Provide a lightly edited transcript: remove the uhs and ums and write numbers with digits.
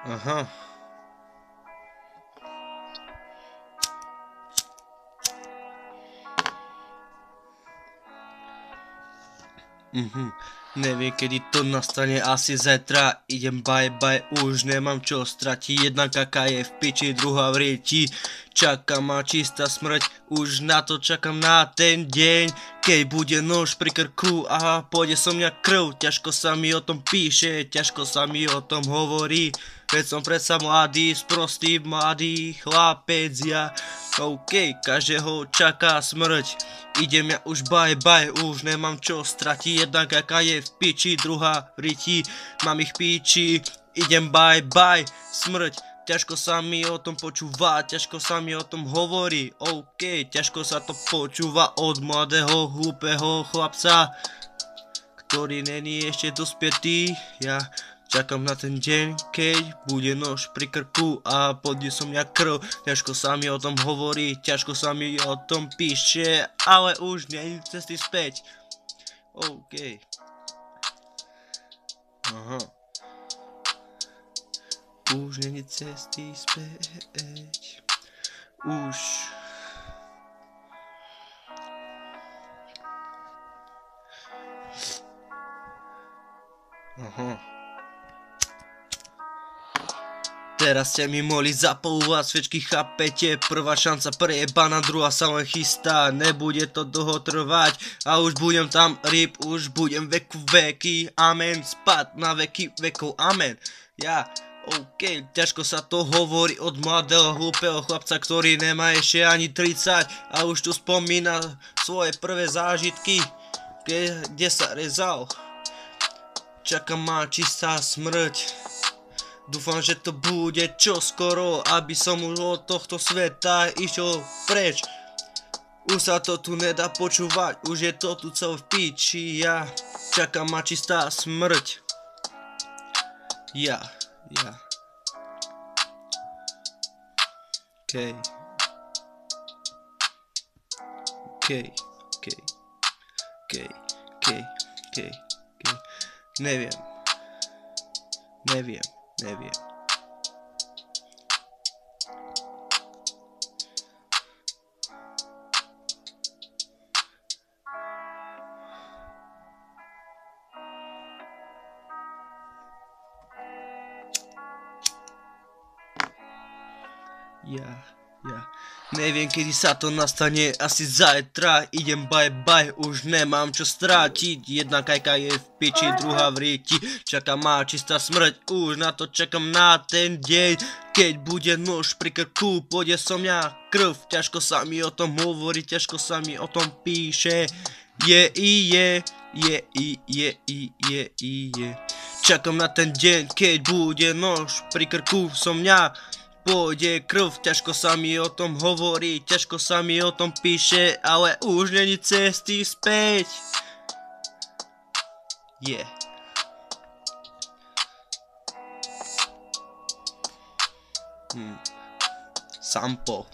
Aha. Neviem, kedy to nastane, asi zajtra. Idem bye bye, už nemám čo stratiť. Jedna kaká je v piči, druhá v rieti. Čaká ma čistá smrť, už na to čakám na ten deň, keď bude nôž pri krku a pôjde so mňa krv. Ťažko sa mi o tom píše, ťažko sa mi o tom hovorí, veď som predsa mladý, sprostý mladý chlapec ja. OK, každého čaká smrť. Idem ja už bye bye, už nemám čo stratiť. Jedna kaká je v piči, druhá v riti. Mám ich píči, idem bye bye, smrť. Ťažko sa mi o tom počúva, ťažko sa mi o tom hovorí. OK, ťažko sa to počúva od mladého hlúpeho chlapca, ktorý není ešte dospietý. Ja čakám na ten deň, keď bude nož pri krku a podie som mňa krv. Ťažko sa mi o tom hovorí, ťažko sa mi o tom píše, ale už nie je cesty späť. OK. Aha. Už nie je cesty späť. Už. Aha. Teraz ste mi mohli zapalúvať sviečky, chápete? Prvá šanca prejebaná, druhá sa len chystá. Nebude to dlho trvať a už budem tam ryb, už budem veku veky. Amen, spad na veky vekov, amen. Ja, OK, ťažko sa to hovorí od mladého hlúpeho chlapca, ktorý nemá ešte ani 30 a už tu spomína svoje prvé zážitky, kde sa rezal. Čaká ma čistá smrť. Dúfam, že to bude čoskoro, aby som už od tohto sveta išiel preč. Už sa to tu nedá počúvať, už je to tu celé v piči. Ja, čaká ma čistá smrť. Ja. OK. Neviem. Neviem, kedy sa to nastane, asi zajtra. Idem bye bye, už nemám čo strátiť. Jedna kajka je v piči, druhá v rieti. Čaká ma čistá smrť, už na to čakám na ten deň, keď bude nôž pri krku, pôjde so mňa krv. Ťažko sa mi o tom hovorí, ťažko sa mi o tom píše. Čakám na ten deň, keď bude nôž pri krku so mňa pôjde krv. Ťažko sa mi o tom hovorí, ťažko sa mi o tom píše, ale už není cesty späť. Sampo.